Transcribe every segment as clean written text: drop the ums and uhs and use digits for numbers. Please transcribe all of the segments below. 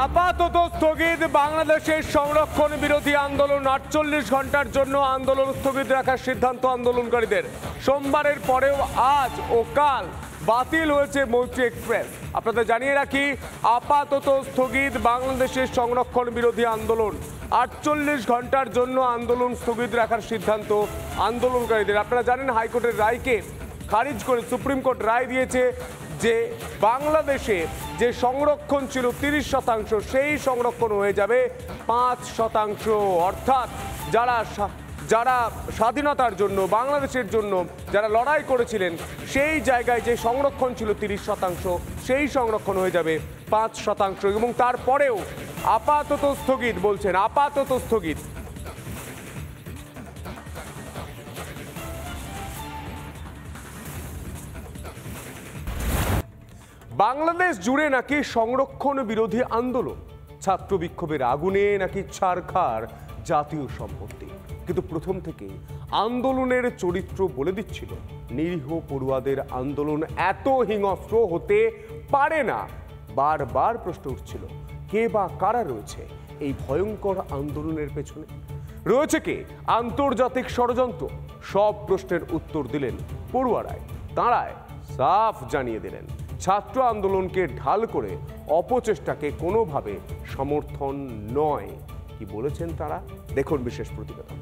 আপাতত স্থগিত বাংলাদেশের সংরক্ষণ বিরোধী আন্দোলন। 48 ঘন্টার জন্য আন্দোলন স্থগিত রাখার সিদ্ধান্ত আন্দোলনকারীদের। সোমবারের পরেও আজ ও কাল বাতিল হয়েছে মৈত্রী এক্সপ্রেস। আপনাদের জানিয়ে রাখি, আপাতত স্থগিত বাংলাদেশের সংরক্ষণ বিরোধী আন্দোলন। 48 ঘন্টার জন্য আন্দোলন স্থগিত রাখার সিদ্ধান্ত আন্দোলনকারীদের। আপনারা জানেন, হাইকোর্টের রায়কে খারিজ করে সুপ্রিম কোর্ট রায় দিয়েছে যে বাংলাদেশে যে সংরক্ষণ ছিল 30%, সেই সংরক্ষণ হয়ে যাবে 5%। অর্থাৎ যারা স্বাধীনতার জন্য, বাংলাদেশের জন্য যারা লড়াই করেছিলেন, সেই জায়গায় যে সংরক্ষণ ছিল 30%, সেই সংরক্ষণ হয়ে যাবে 5%। এবং তারপরেও আপাতত স্থগিত বলছেন, আপাতত স্থগিত। বাংলাদেশ জুড়ে নাকি সংরক্ষণ বিরোধী আন্দোলন, ছাত্র বিক্ষোভের আগুনে নাকি ছারখার জাতীয় সম্পত্তি। কিন্তু প্রথম থেকে আন্দোলনের চরিত্র বলে দিচ্ছিল, নিরীহ পড়ুয়াদের আন্দোলন এত হিংস্র হতে পারে না। বারবার প্রশ্ন উঠছিল, কে বা কারা রয়েছে এই ভয়ঙ্কর আন্দোলনের পেছনে? রয়েছে কে আন্তর্জাতিক ষড়যন্ত্র? সব প্রশ্নের উত্তর দিলেন পড়ুয়ারাই। তাঁরাই সাফ জানিয়ে দিলেন, ছাত্র আন্দোলনকে ঢাল করে অপচেষ্টাকে কোনোভাবে সমর্থন নয়। কি বলেছেন তারা, দেখুন বিশেষ প্রতিবেদন।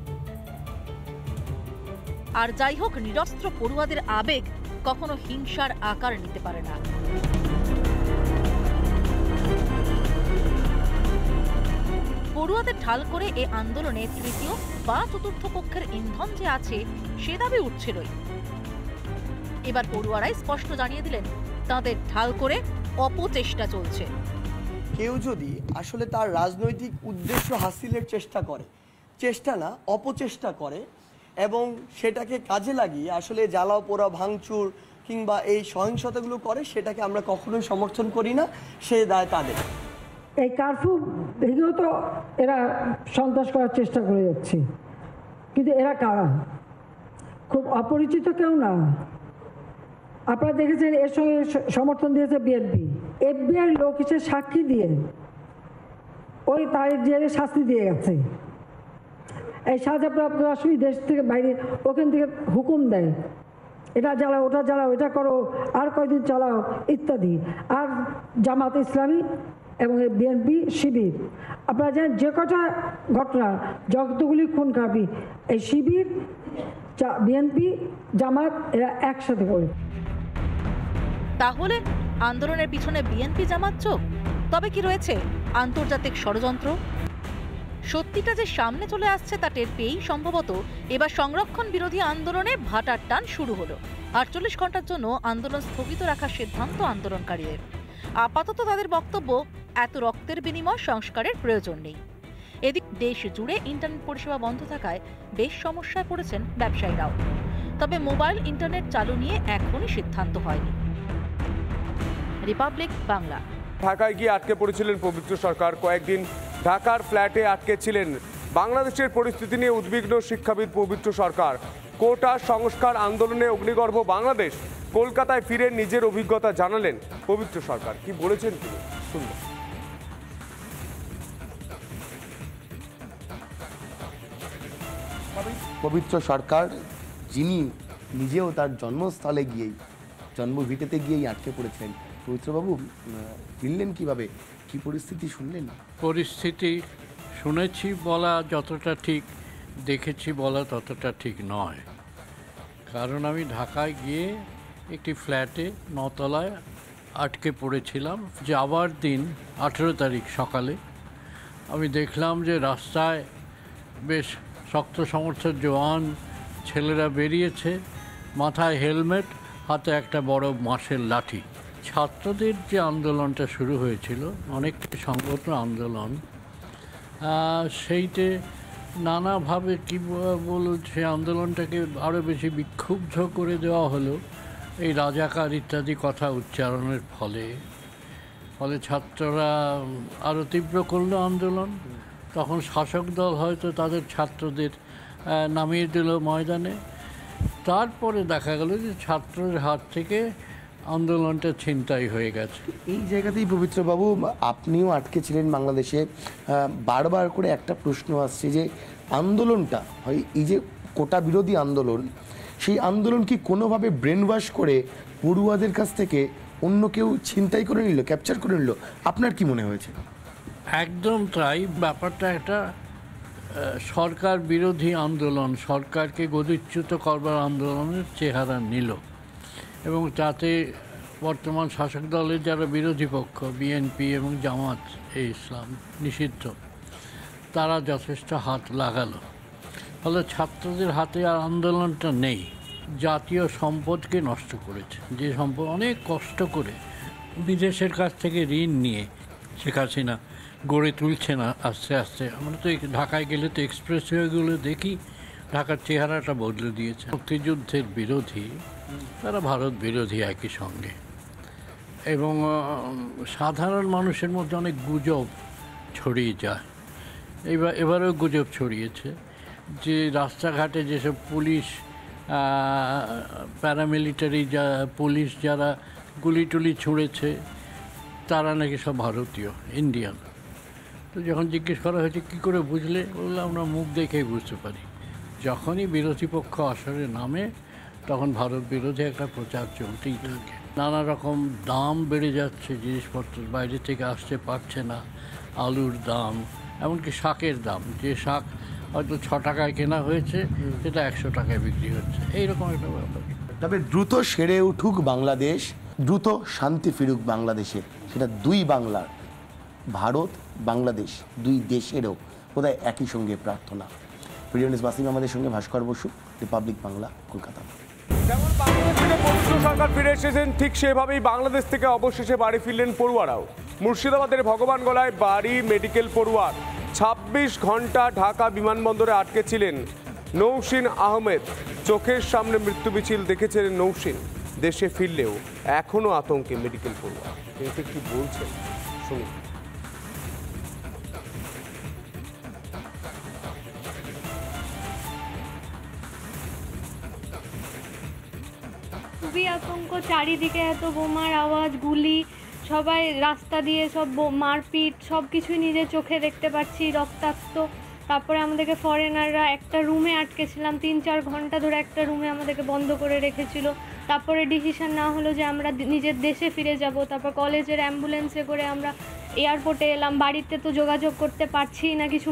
আর যাই হোক, নিরস্ত্র পড়ুয়াদের আবেগ কখনো হিংসার আকার নিতে পারে না। পড়ুয়াদের ঢাল করে এ আন্দোলনে তৃতীয় বা চতুর্থ পক্ষের ইন্ধন যে আছে, সে দাবি উঠছিলই। এবার পড়ুয়ারাই স্পষ্ট জানিয়ে দিলেন, তাদের ঢাল করে অপচেষ্টা চলছে। কেউ যদি আসলে তার রাজনৈতিক উদ্দেশ্য হাসিলের চেষ্টা করে, চেষ্টা না অপচেষ্টা করে, এবং সেটাকে কাজে লাগিয়ে আসলে জ্বালাও পোড়া ভাঙচুর কিংবা এই সহিংসতাগুলো করে, সেটাকে আমরা কখনোই সমর্থন করি না। সে দায় তাদের। এই কারফিউ ভেঙেও তো এরা সন্ত্রাস করার চেষ্টা করে যাচ্ছে, কিন্তু এরা কারা? খুব অপরিচিত কেউ না। আপনারা দেখেছেন, এর সঙ্গে সমর্থন দিয়েছে বিএনপি। এফবিআই লোক হিসেবে সাক্ষী দিয়ে ওই তারিখ জেলে শাস্তি দিয়ে গেছে। এই সাজাপ্রাপ্ত রাষ্ট্রপতি দেশ থেকে বাইরে ওখান থেকে হুকুম দেয়, এটা জ্বালাও, ওটা জ্বালাও, এটা করো, আর কয়দিন চালাও ইত্যাদি। আর জামাত ইসলামী এবং বিএনপি শিবির, আপনারা জানেন যে কটা ঘটনা, যতগুলি খুন খারাপি, এই শিবির, বিএনপি, জামাত এরা একসাথে করে। তাহলে আন্দোলনের পিছনে বিএনপি জামাত চোখ? তবে কি রয়েছে আন্তর্জাতিক ষড়যন্ত্র? সত্যিটা যে সামনে চলে আসছে তা টের পেয়েই সম্ভবত এবার সংরক্ষণ বিরোধী আন্দোলনে ভাটার টান শুরু হলো। 48 ঘন্টার জন্য আন্দোলন স্থগিত রাখার সিদ্ধান্ত আন্দোলনকারীদের। আপাতত তাদের বক্তব্য, এত রক্তের বিনিময় সংস্কারের প্রয়োজন নেই। এদিক দেশ জুড়ে ইন্টারনেট পরিষেবা বন্ধ থাকায় বেশ সমস্যায় পড়েছেন ব্যবসায়ীরাও। তবে মোবাইল ইন্টারনেট চালু নিয়ে এখনই সিদ্ধান্ত হয়নি। রিপাবলিক বাংলা। ঢাকায় গিয়ে আটকে পড়েছিলেন পবিত্র সরকার। কয়েকদিন ঢাকার ফ্ল্যাটে আটকে ছিলেন। বাংলাদেশের পরিস্থিতি নিয়ে উদ্বিগ্ন শিক্ষাবিদ পবিত্র সরকার। কোটা সংস্কার আন্দোলনে অগ্নিগর্ভ বাংলাদেশ। কলকাতায় ফিরে নিজের অভিজ্ঞতা জানালেন পবিত্র সরকার। কি বলেছেন তিনি, শুনবেন। পবিত্র সরকার, যিনি নিজেও তার জন্মস্থলে গিয়েই, জন্মভিটেতে গিয়েই আটকে পড়েছেন। পবিত্রবাবু, ফিরলেন কিভাবে, কি পরিস্থিতি শুনলেন? পরিস্থিতি শুনেছি বলা যতটা ঠিক, দেখেছি বলা ততটা ঠিক নয়। কারণ আমি ঢাকায় গিয়ে একটি ফ্ল্যাটে 9 তলায় আটকে পড়েছিলাম। যাওয়ার দিন 18 তারিখ সকালে আমি দেখলাম যে রাস্তায় বেশ শক্ত সমর্থ জওয়ান ছেলেরা বেরিয়েছে, মাথায় হেলমেট, হাতে একটা বড় বাঁশের লাঠি। ছাত্রদের যে আন্দোলনটা শুরু হয়েছিল, অনেক সংগঠন আন্দোলন, সেইটে নানাভাবে কী বলুন, সেই আন্দোলনটাকে আরও বেশি বিক্ষুব্ধ করে দেওয়া হলো এই রাজাকার ইত্যাদি কথা উচ্চারণের ফলে। ছাত্ররা আরও তীব্র করলো আন্দোলন। তখন শাসক দল হয়তো তাদের ছাত্রদের নামিয়ে দিল ময়দানে। তারপরে দেখা গেল যে ছাত্রের হাত থেকে আন্দোলনটা ছিনতাই হয়ে গেছে। এই জায়গাতেই পবিত্রবাবু আপনিও আটকে ছিলেন বাংলাদেশে, বারবার করে একটা প্রশ্ন আসছে যে আন্দোলনটা হয় এই যে কোটা বিরোধী আন্দোলন, সেই আন্দোলন কি কোনোভাবে ব্রেন ওয়াশ করে পড়ুয়াদের কাছ থেকে অন্য কেউ ছিনতাই করে নিল, ক্যাপচার করে নিল? আপনার কি মনে হয়েছে? একদম তাই। ব্যাপারটা একটা সরকার বিরোধী আন্দোলন, সরকারকে গদিচ্যুত করবার আন্দোলনের চেহারা নিল এবং তাতে বর্তমান শাসক দলের যারা বিরোধী পক্ষ বিএনপি এবং জামাত এ ইসলাম নিষিদ্ধ, তারা যথেষ্ট হাত লাগালো। ফলে ছাত্রদের হাতে আর আন্দোলনটা নেই। জাতীয় সম্পদকে নষ্ট করেছে, যে সম্পদ অনেক কষ্ট করে বিদেশের কাছ থেকে ঋণ নিয়ে শেখ হাসিনা গড়ে তুলছে না আস্তে আস্তে। আমরা তো ঢাকায় গেলে তো এক্সপ্রেসওয়েগুলো দেখি, ঢাকার চেহারাটা বদলে দিয়েছে। মুক্তিযুদ্ধের বিরোধী, তারা ভারত বিরোধী একই সঙ্গে, এবং সাধারণ মানুষের মধ্যে অনেক গুজব ছড়িয়ে যায়। এবারেও গুজব ছড়িয়েছে যে রাস্তাঘাটে যেসব পুলিশ, প্যারামিলিটারি পুলিশ যারা গুলি টুলি ছুঁড়েছে, তারা নাকি সব ভারতীয়, ইন্ডিয়ান। তো যখন জিজ্ঞেস করা হয়েছে কী করে বুঝলে, বললাম আমরা মুখ দেখেই বুঝতে পারি। যখনই বিরোধী পক্ষ আসরে নামে তখন ভারত বিরোধী একটা প্রচার চলতেই থাকে। নানা রকম দাম বেড়ে যাচ্ছে, জিনিসপত্রের বাইরে থেকে আসতে পারছে না, আলুর দাম, এমনকি শাকের দাম, যে শাক হয়তো 6 টাকায় কেনা হয়েছে সেটা 100 টাকায় বিক্রি হচ্ছে, এইরকম একটা ব্যাপার। তবে দ্রুত সেরে উঠুক বাংলাদেশ, দ্রুত শান্তি ফিরুক বাংলাদেশে, সেটা দুই বাংলার, ভারত বাংলাদেশ দুই দেশেরও বোধহয় একই সঙ্গে প্রার্থনা। ভিডিও নিউজ বাসিম আমাদের সঙ্গে ভাস্কর বসু, রিপাবলিক বাংলা, কলকাতা। যেমন বাংলাদেশ থেকে পবিত্র সরকার ফিরে এসেছেন, ঠিক সেভাবেই বাংলাদেশ থেকে অবশেষে বাড়ি ফিরলেন পড়ুয়ারাও। মুর্শিদাবাদের ভগবানগোলায় বাড়ি মেডিকেল পড়ুয়ার। 26 ঘন্টা ঢাকা বিমানবন্দরে আটকে ছিলেন নৌশিন আহমেদ। চোখের সামনে মৃত্যু মিছিল দেখেছিলেন নৌশিন। দেশে ফিরলেও এখনও আতঙ্কে মেডিকেল পড়ুয়া। তিনি কি বলছেন শুনুন। খুবই আতঙ্ক, চারিদিকে এত বোমার আওয়াজ, গুলি, সবাই রাস্তা দিয়ে সব মারপিট, সব কিছুই নিজের চোখে দেখতে পাচ্ছি, রক্তাক্ত। তারপরে আমাদেরকে ফরেনাররা একটা রুমে আটকেছিলাম, 3-4 ঘন্টা ধরে একটা রুমে আমাদেরকে বন্ধ করে রেখেছিল। তারপরে ডিসিশন নেওয়া হলো যে আমরা নিজের দেশে ফিরে যাব। তারপর কলেজের অ্যাম্বুলেন্সে করে আমরা এয়ারপোর্টে এলাম। বাড়িতে তো যোগাযোগ করতে পারছি না, কিছু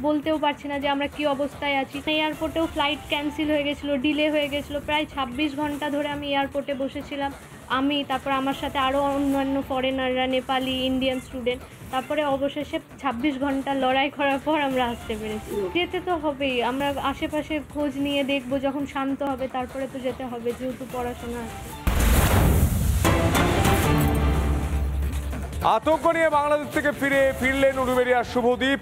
বলতেও পারছি না যে আমরা কি অবস্থায় আছি। এয়ারপোর্টেও ফ্লাইট ক্যান্সেল হয়ে গেছিলো, ডিলে হয়ে গেছিলো। প্রায় 26 ঘন্টা ধরে আমি এয়ারপোর্টে বসেছিলাম, আমি, তারপর আমার সাথে আরও অন্যান্য ফরেনাররা, নেপালি, ইন্ডিয়ান স্টুডেন্ট। তারপরে অবশেষে 26 ঘন্টা লড়াই করার পর আমরা আসতে পেরেছি। যেতে তো হবেই, আমরা আশেপাশে খোঁজ নিয়ে দেখব, যখন শান্ত হবে তারপরে তো যেতে হবে, যেহেতু পড়াশোনা আছে। আতঙ্ক নিয়ে বাংলাদেশ থেকে ফিরলেন উলুবেড়িয়ার শুভদীপ।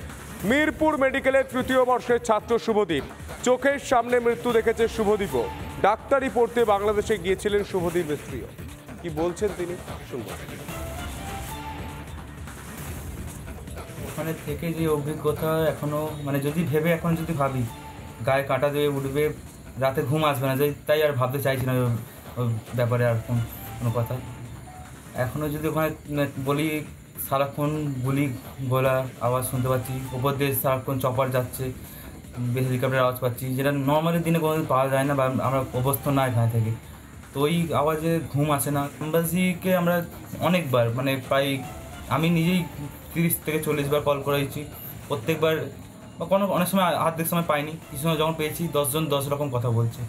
মিরপুর মেডিকেলের 3য় বর্ষের ছাত্র শুভদীপ। চোখের সামনে মৃত্যু দেখেছে শুভদীপও। ডাক্তারি পড়তে বাংলাদেশে গিয়েছিলেন শুভদীপের স্ত্রীও। কি বলছেন তিনি শুনবেন। ওখানে থেকে যে অভিজ্ঞতা এখনও এখন যদি ভাবি গায়ে কাঁটা দিয়ে উঠবে, রাতে ঘুম আসবে না, তাই আর ভাবতে চাইছি না ওই ব্যাপারে আর কোনো কথা। এখনও যদি ওখানে বলি, সারাক্ষণ গুলি গোলা আওয়াজ শুনতে পাচ্ছি, ওপর দিয়ে সারাক্ষণ চপার যাচ্ছে, হেলিকপ্টারের আওয়াজ পাচ্ছি, যেটা নর্মালি দিনে কোনোদিন পাওয়া যায় না বা আমরা অভ্যস্ত না এখানে থেকে। তো ওই আওয়াজে ঘুম আসে না। এম্বাসিকে আমরা অনেকবার প্রায় আমি নিজেই 30 থেকে 40 বার কল করেছি। প্রত্যেকবার অনেক সময় অর্ধেক সময় পাইনি, কিছু সময় যখন পেয়েছি 10 জন 10 রকম কথা বলছে।